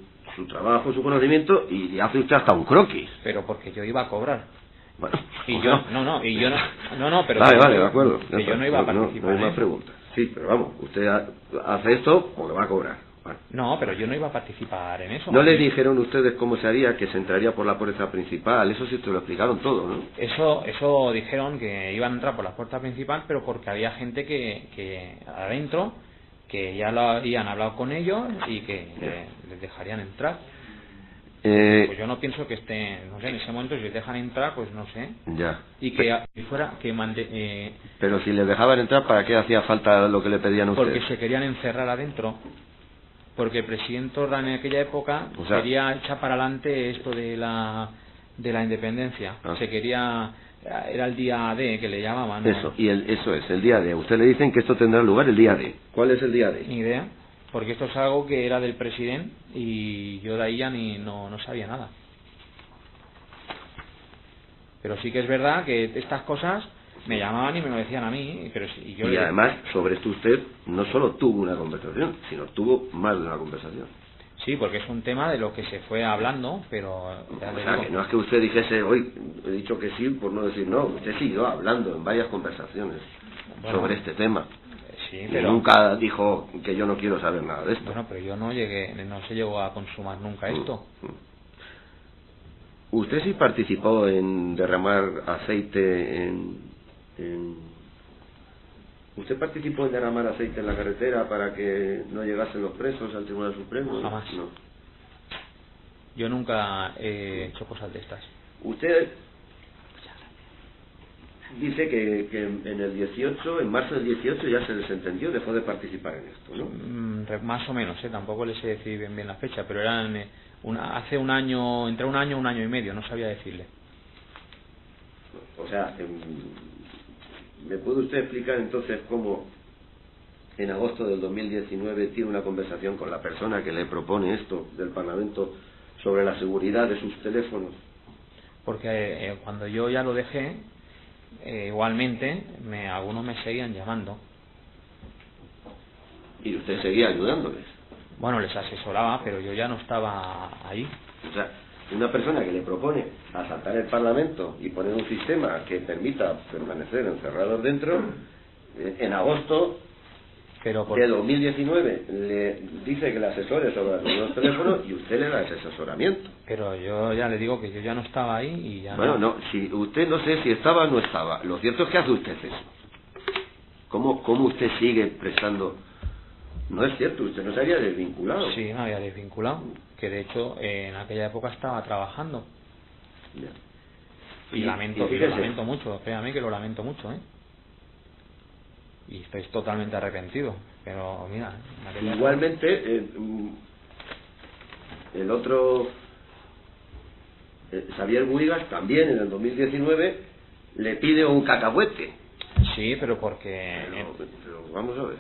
trabajo, su conocimiento, y hace usted hasta un croquis. Pero porque yo iba a cobrar. Bueno, Y yo, no, pero... Vale, de acuerdo. Que yo no iba a participar. No hay más preguntas. Sí, pero vamos, usted hace esto porque va a cobrar. Vale. No, pero yo no iba a participar en eso. ¿No le dijeron ustedes cómo se haría, que se entraría por la puerta principal? Eso sí te lo explicaron todo, ¿no? Eso dijeron que iban a entrar por la puerta principal, pero porque había gente que adentro, que ya lo habían hablado con ellos y que les dejarían entrar. Pues yo no pienso que no sé, en ese momento si les dejan entrar, pues no sé. Ya. Y que fuera, Pero si les dejaban entrar, ¿para qué hacía falta lo que le pedían ustedes? porque se querían encerrar adentro. Porque el presidente Ordán en aquella época quería echar para adelante esto de la independencia. Se quería, era el día D que le llamaban, ¿no? Eso, eso es, el día D. Usted le dicen que esto tendrá lugar el día D. ¿Cuál es el día D? Ni idea, porque esto es algo que era del presidente y yo de ahí ya no sabía nada. Pero sí que es verdad que estas cosas me llamaban y me lo decían a mí, y además sobre esto usted no solo tuvo una conversación, sino tuvo más de una conversación. Sí, porque es un tema de lo que se fue hablando, pero que no es que usted dijese hoy he dicho que sí por no decir no, usted siguió hablando en varias conversaciones sobre este tema. Sí, y pero nunca dijo que yo no quiero saber nada de esto. Bueno, pero yo no se llegó a consumar nunca esto. ¿Usted sí participó en derramar aceite ¿Usted participó en derramar aceite en la carretera para que no llegasen los presos al Tribunal Supremo? Jamás. No. Yo nunca he hecho cosas de estas. Usted dice que en el 18, en marzo del 18 ya se desentendió, dejó de participar en esto, ¿no? Más o menos, tampoco les sé decir bien la fecha, pero eran hace un año, entre un año y medio, no sabía decirle. O sea, ¿me puede usted explicar entonces cómo en agosto del 2019 tiene una conversación con la persona que le propone esto del Parlamento sobre la seguridad de sus teléfonos? Porque cuando yo ya lo dejé, igualmente algunos me seguían llamando. ¿Y usted seguía ayudándoles? Bueno, les asesoraba, pero yo ya no estaba ahí. O sea, una persona que le propone asaltar el Parlamento y poner un sistema que permita permanecer encerrados dentro, en agosto de 2019 le dice que le asesore sobre los teléfonos y usted le da ese asesoramiento. Pero yo ya le digo que yo ya no estaba ahí y ya bueno, no, si usted no sé si estaba o no estaba, lo cierto es que hace usted eso. ¿Cómo usted sigue prestando? No es cierto, usted no se había desvinculado. Sí, me había desvinculado, que de hecho en aquella época estaba trabajando. Ya. Y lo lamento mucho, créame que lo lamento mucho, y estoy totalmente arrepentido, pero mira, igualmente el otro Xavier Buigas también en el 2019 le pide un cacahuete. Sí, pero porque pero vamos a ver.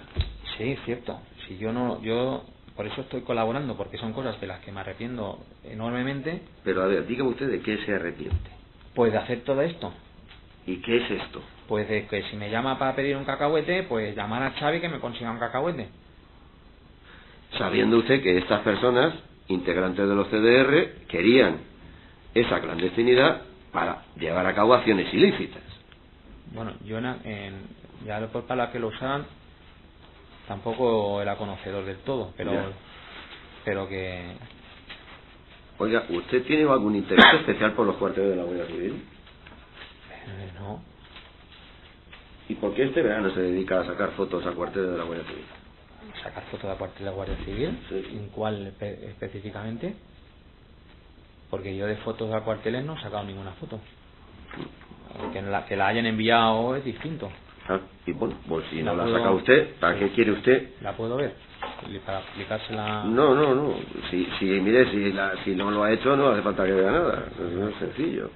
Sí, es cierto. Si yo por eso estoy colaborando, porque son cosas de las que me arrepiento enormemente. Pero a ver, dígame usted de qué se arrepiente. Pues de hacer todo esto. ¿Y qué es esto? Pues de que si me llama para pedir un cacahuete, pues llamar a Xavi que me consiga un cacahuete. Sabiendo usted que estas personas, integrantes de los CDR, querían esa clandestinidad para llevar a cabo acciones ilícitas. Bueno, yo ya para la que lo usaban tampoco era conocedor del todo, pero que... Oiga, ¿usted tiene algún interés especial por los cuarteles de la Guardia Civil? No. ¿Y por qué este verano se dedica a sacar fotos a cuarteles de la Guardia Civil? ¿Sacar fotos de cuarteles de la Guardia Civil? Sí. ¿En cuál específicamente? Porque yo de fotos a cuarteles no he sacado ninguna foto. Que la hayan enviado es distinto. Y bueno, pues si no la ha sacado usted, ¿para qué quiere usted? ¿La puedo ver? ¿Para aplicársela? No. Mire, si no lo ha hecho, no hace falta que vea nada. Es sencillo.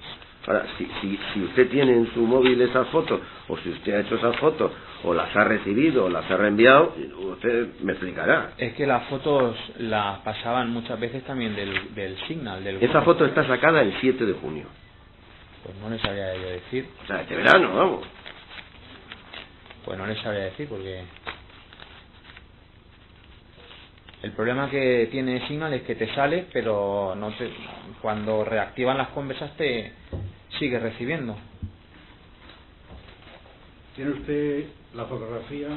Ahora, si usted tiene en su móvil esas fotos, o si usted ha hecho esas fotos, o las ha recibido, o las ha reenviado, usted me explicará. Es que las fotos las pasaban muchas veces también del Signal. Esa foto está sacada el 7 de junio. Pues no les sabría yo decir. O sea, este verano, vamos. Pues no les sabría decir porque... El problema que tiene Signal es que te sale, pero no te, cuando reactivan las conversas te sigue recibiendo. Tiene usted la fotografía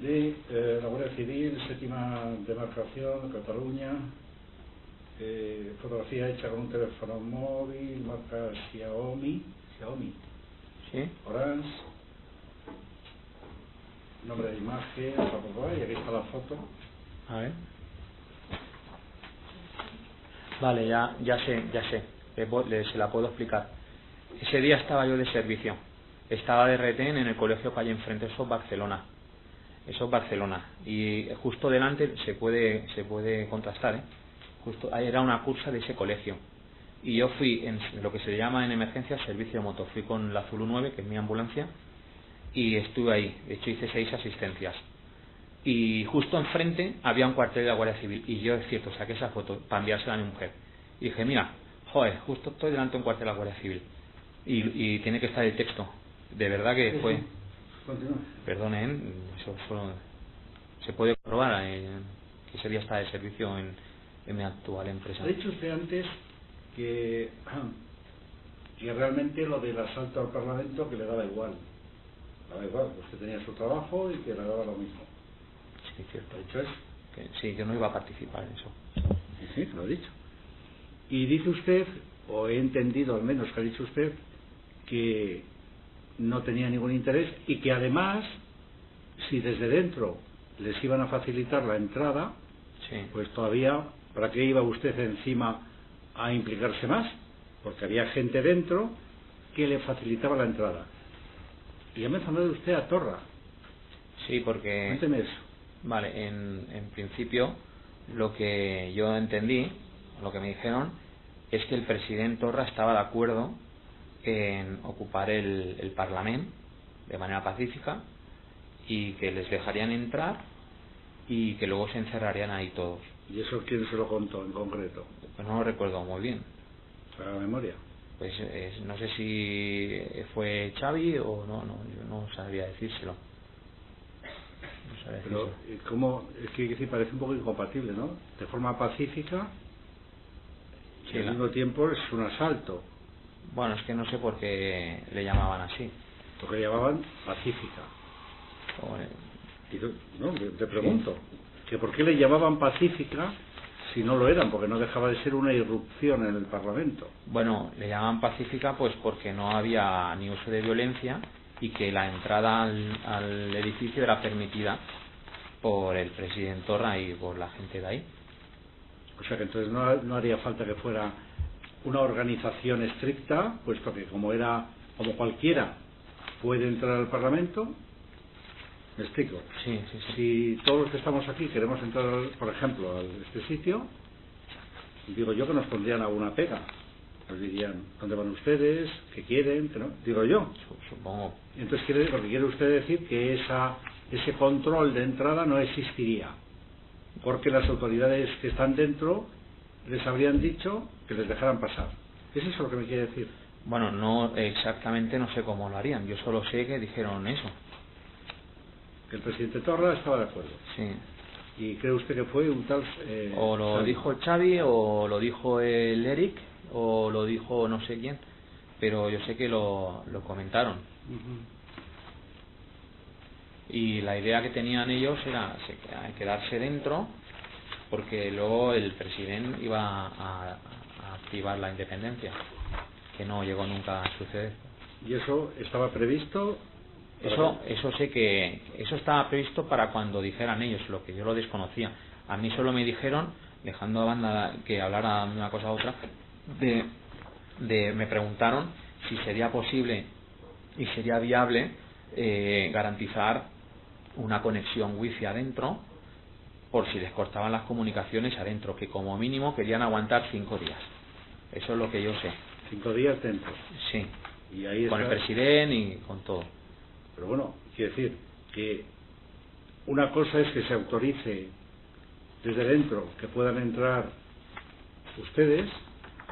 de la Guardia Civil, séptima demarcación, Cataluña, fotografía hecha con un teléfono móvil, marca Xiaomi, ¿Sí? Orange, nombre de imagen, y aquí está la foto. A ver. Vale, ya sé. Se la puedo explicar. Ese día estaba yo de servicio. Estaba de retén en el colegio que hay enfrente, eso es Barcelona. Y justo delante se puede contrastar, ¿eh? Justo ahí era una cursa de ese colegio. Y yo fui en lo que se llama en emergencia servicio de moto. Fui con la Zulu 9, que es mi ambulancia, y estuve ahí. De hecho hice 6 asistencias. Y justo enfrente había un cuartel de la Guardia Civil. Y yo, es cierto, saqué esa foto para enviársela a mi mujer. Y dije, mira, joder, justo estoy delante de un cuartel de la Guardia Civil. Y tiene que estar el texto. De verdad que fue... Continúa. Perdonen, eso se puede probar que ese día está de servicio en mi actual empresa. Ha dicho usted antes que realmente lo del asalto al Parlamento que le daba igual. Usted tenía su trabajo y que le daba lo mismo. Sí, cierto. ¿Ha dicho eso? Sí, yo no iba a participar en eso. Sí, lo ha dicho. Y dice usted, o he entendido al menos que ha dicho usted, que no tenía ningún interés y que además, si desde dentro les iban a facilitar la entrada, Sí. pues todavía, ¿para qué iba usted encima a implicarse más? Porque había gente dentro que le facilitaba la entrada. Y ya me ha de usted a Torra. Sí, porque... Cuénteme eso. Vale, en principio lo que yo entendí, lo que me dijeron, es que el presidente Torra estaba de acuerdo en ocupar el Parlamento de manera pacífica y que les dejarían entrar y que luego se encerrarían ahí todos. ¿Y eso quién se lo contó en concreto? Pues no lo recuerdo muy bien. ¿Para la memoria? Pues no sé si fue Xavi o no, yo no sabría decírselo. Pero ¿cómo? Es que parece un poco incompatible, ¿no? De forma pacífica y al mismo tiempo es un asalto. Bueno, es que no sé por qué le llamaban así. Porque le llamaban pacífica. No, te pregunto, que ¿por qué le llamaban pacífica si no lo eran? Porque no dejaba de ser una irrupción en el Parlamento. Bueno, le llamaban pacífica pues porque no había ni uso de violencia y que la entrada al edificio era permitida por el presidente Torra y por la gente de ahí. O sea que entonces no haría falta que fuera una organización estricta, puesto que como cualquiera puede entrar al Parlamento. ¿Me explico? Sí. Si todos los que estamos aquí queremos entrar, por ejemplo, a este sitio, digo yo que nos pondrían alguna pega. Nos dirían, ¿dónde van ustedes? ¿Qué quieren? ¿Qué no? Digo yo. Supongo. Entonces lo que quiere usted decir que ese control de entrada no existiría, porque las autoridades que están dentro les habrían dicho que les dejaran pasar. ¿Es eso lo que me quiere decir? Bueno, no exactamente, no sé cómo lo harían. Yo solo sé que dijeron eso. Que el presidente Torra estaba de acuerdo. Sí. ¿Y cree usted que fue un tal... o lo Xavi? dijo Xavi, o lo dijo el Eric, o lo dijo no sé quién, pero yo sé que lo comentaron. Y la idea que tenían ellos era quedarse dentro, porque luego el presidente iba a activar la independencia, que no llegó nunca a suceder. ¿Y eso estaba previsto? Eso sé que eso estaba previsto para cuando dijeran ellos, lo que yo lo desconocía. A mí solo me dijeron, dejando a banda que hablara de una cosa a otra, me preguntaron si sería posible y sería viable garantizar una conexión wifi adentro por si les cortaban las comunicaciones adentro, que como mínimo querían aguantar 5 días. Eso es lo que yo sé. 5 días dentro. Sí. Y ahí Con el está. presidente y con todo. Pero bueno, quiero decir que una cosa es que se autorice desde dentro que puedan entrar ustedes,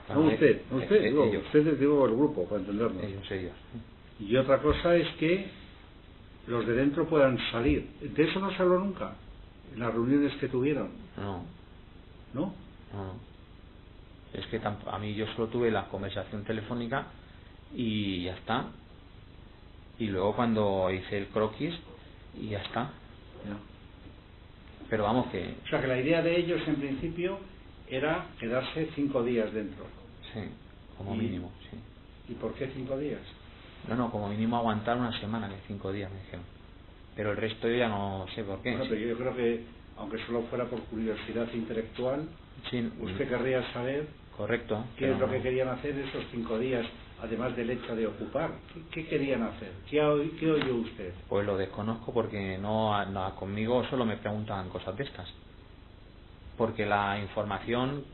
no usted, ellos. ustedes digo el grupo, para entendernos. Ellos. Y otra cosa es que los de dentro puedan salir. De eso no se habló nunca, en las reuniones que tuvieron. No. ¿No? Es que a mí yo solo tuve la conversación telefónica y ya está. Y luego cuando hice el croquis y ya está. Ya. Pero vamos que... O sea que la idea de ellos en principio era quedarse 5 días dentro. Sí, como mínimo, sí. ¿Y por qué 5 días? No, como mínimo aguantar una semana, que 5 días me dijeron. Pero el resto yo ya no sé por qué. Bueno, pero yo creo que, aunque solo fuera por curiosidad intelectual, Sí, usted querría saber correcto. qué es lo que querían hacer esos 5 días, además del hecho de ocupar. ¿Qué querían hacer? ¿Qué oyó usted? Pues lo desconozco porque conmigo solo me preguntaban cosas de estas. Porque la información,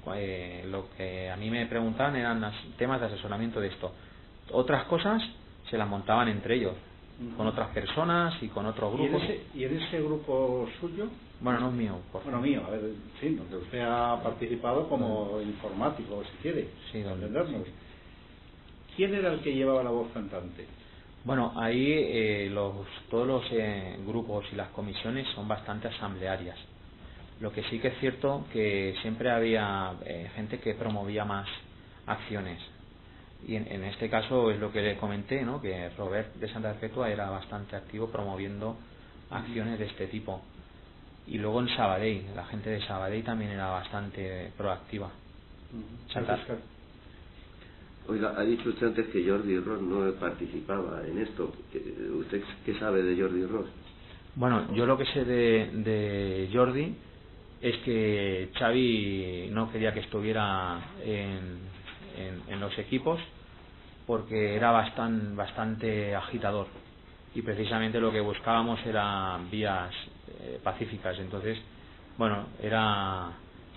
lo que a mí me preguntaban eran temas de asesoramiento de esto. Otras cosas se las montaban entre ellos, con otras personas y con otros grupos. ¿Y en ese grupo suyo? Bueno, no es mío. Bueno, mío, a ver, sí, donde usted ha participado como informático, si quiere, sí, entendernos. ¿Quién era el que llevaba la voz cantante? Bueno, ahí todos los grupos y las comisiones son bastante asamblearias. Lo que sí que es cierto que siempre había gente que promovía más acciones. Y en este caso es lo que le comenté, ¿no? Que Robert de Santa Perpetua era bastante activo promoviendo acciones de este tipo. Y luego en Sabadell, la gente de Sabadell también era bastante proactiva. Oiga, ha dicho usted antes que Jordi Ros no participaba en esto. ¿Usted qué sabe de Jordi Ros? Bueno, yo lo que sé de Jordi es que Xavi no quería que estuviera en los equipos porque era bastante agitador y precisamente lo que buscábamos eran vías pacíficas. Entonces, bueno,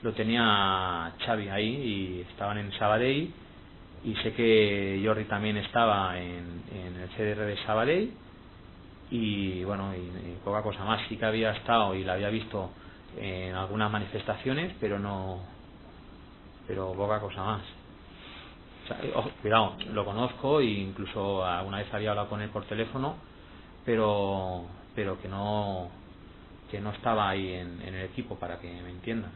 lo tenía Xavi ahí y estaban en Sabadell, y sé que Jordi también estaba en el CDR de Sabadell y bueno, y poca cosa más. Sí que había estado y la había visto en algunas manifestaciones, pero poca cosa más. O sea, cuidado, lo conozco e incluso alguna vez había hablado con él por teléfono, pero que no estaba ahí en el equipo, para que me entiendan,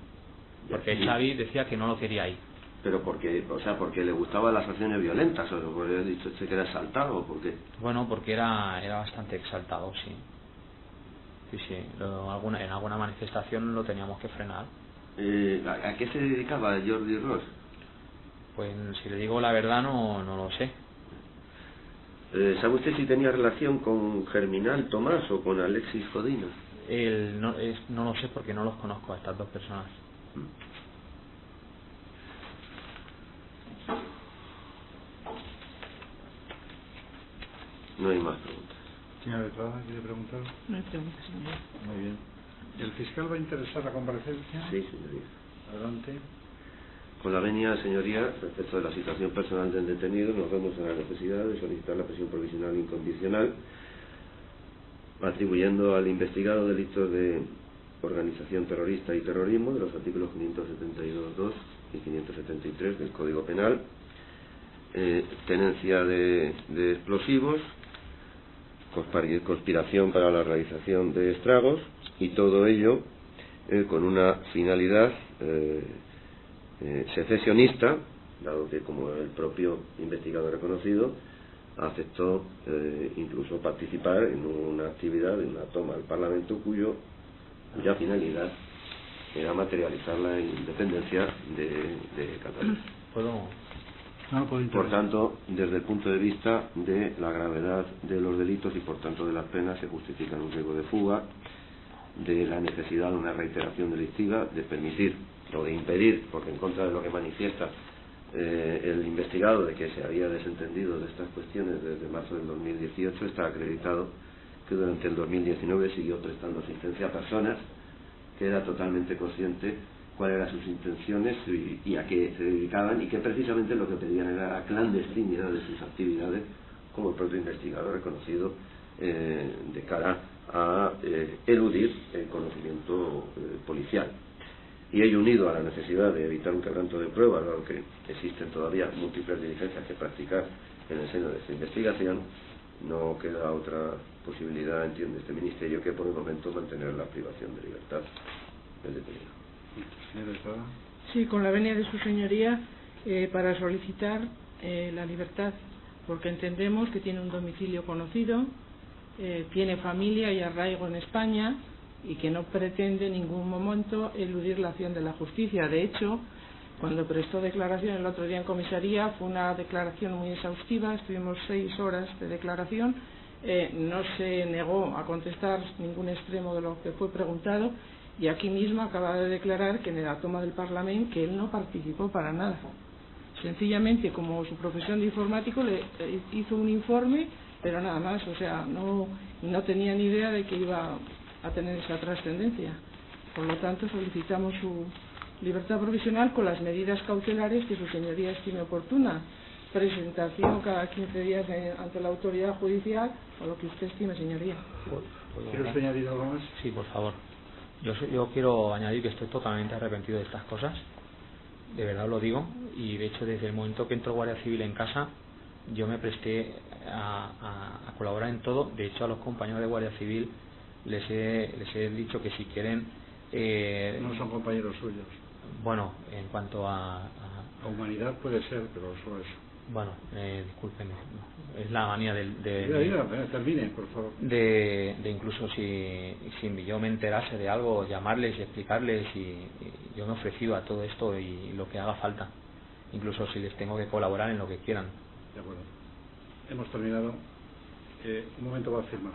porque Xavi decía que no lo quería ahí. Pero porque le gustaban las acciones violentas, o porque he dicho que era exaltado, o por qué. Bueno, porque era bastante exaltado, sí. Sí, en alguna manifestación lo teníamos que frenar. ¿A qué se dedicaba Jordi Ros? Pues si le digo la verdad no lo sé. ¿Sabe usted si tenía relación con Germinal Tomás o con Alexis Codina? No lo sé porque no los conozco a estas dos personas. No hay más preguntas. Señora Letrada, ¿quiere preguntar? No hay preguntas, señor. Muy bien. ¿El fiscal va a interesar la comparecencia? Sí, señoría. Adelante. Con la venia, señoría, respecto de la situación personal del detenido, nos vemos en la necesidad de solicitar la prisión provisional incondicional, atribuyendo al investigado delitos de organización terrorista y terrorismo de los artículos 572.2 y 573 del Código Penal, tenencia de explosivos, conspiración para la realización de estragos, y todo ello con una finalidad secesionista, dado que, como el propio investigado ha reconocido, aceptó incluso participar en una actividad, en una toma al Parlamento cuya finalidad era materializar la independencia de Cataluña. Por tanto, desde el punto de vista de la gravedad de los delitos y por tanto de las penas, se justifican un riesgo de fuga, de la necesidad de una reiteración delictiva, de permitir o de impedir, porque en contra de lo que manifiesta el investigado, de que se había desentendido de estas cuestiones desde marzo del 2018, está acreditado que durante el 2019 siguió prestando asistencia a personas, que era totalmente consciente cuáles eran sus intenciones y a qué se dedicaban, y que precisamente lo que pedían era la clandestinidad de sus actividades, como el propio investigador reconocido, de cara a eludir el conocimiento policial. Y ello, unido a la necesidad de evitar un quebranto de pruebas, dado que existen todavía múltiples diligencias que practicar en el seno de esta investigación, no queda otra posibilidad, entiende este Ministerio, que por el momento mantener la privación de libertad del detenido. Sí, con la venia de su señoría, para solicitar la libertad, porque entendemos que tiene un domicilio conocido, tiene familia y arraigo en España y que no pretende en ningún momento eludir la acción de la justicia. De hecho, cuando prestó declaración el otro día en comisaría, fue una declaración muy exhaustiva, estuvimos 6 horas de declaración, no se negó a contestar ningún extremo de lo que fue preguntado, y aquí mismo acaba de declarar que en la toma del Parlamento que él no participó para nada. Sencillamente, como su profesión de informático, le hizo un informe, pero nada más, o sea, no tenía ni idea de que iba a tener esa trascendencia. Por lo tanto, solicitamos su libertad provisional con las medidas cautelares que su señoría estime oportuna. Presentación cada 15 días ante la autoridad judicial, o lo que usted estime, señoría. ¿Quiere usted añadir algo más? Sí, por favor. Yo quiero añadir que estoy totalmente arrepentido de estas cosas, de verdad lo digo, y de hecho desde el momento que entró Guardia Civil en casa yo me presté a colaborar en todo. De hecho, a los compañeros de Guardia Civil les he dicho que si quieren... no son compañeros suyos. Bueno, en cuanto a humanidad puede ser, pero solo eso. Bueno, discúlpenme, es la manía termine, por favor. De incluso si yo me enterase de algo, llamarles y explicarles, y yo me he ofrecido a todo esto y lo que haga falta, incluso si les tengo que colaborar en lo que quieran. De acuerdo. Hemos terminado. Un momento, va a firmar.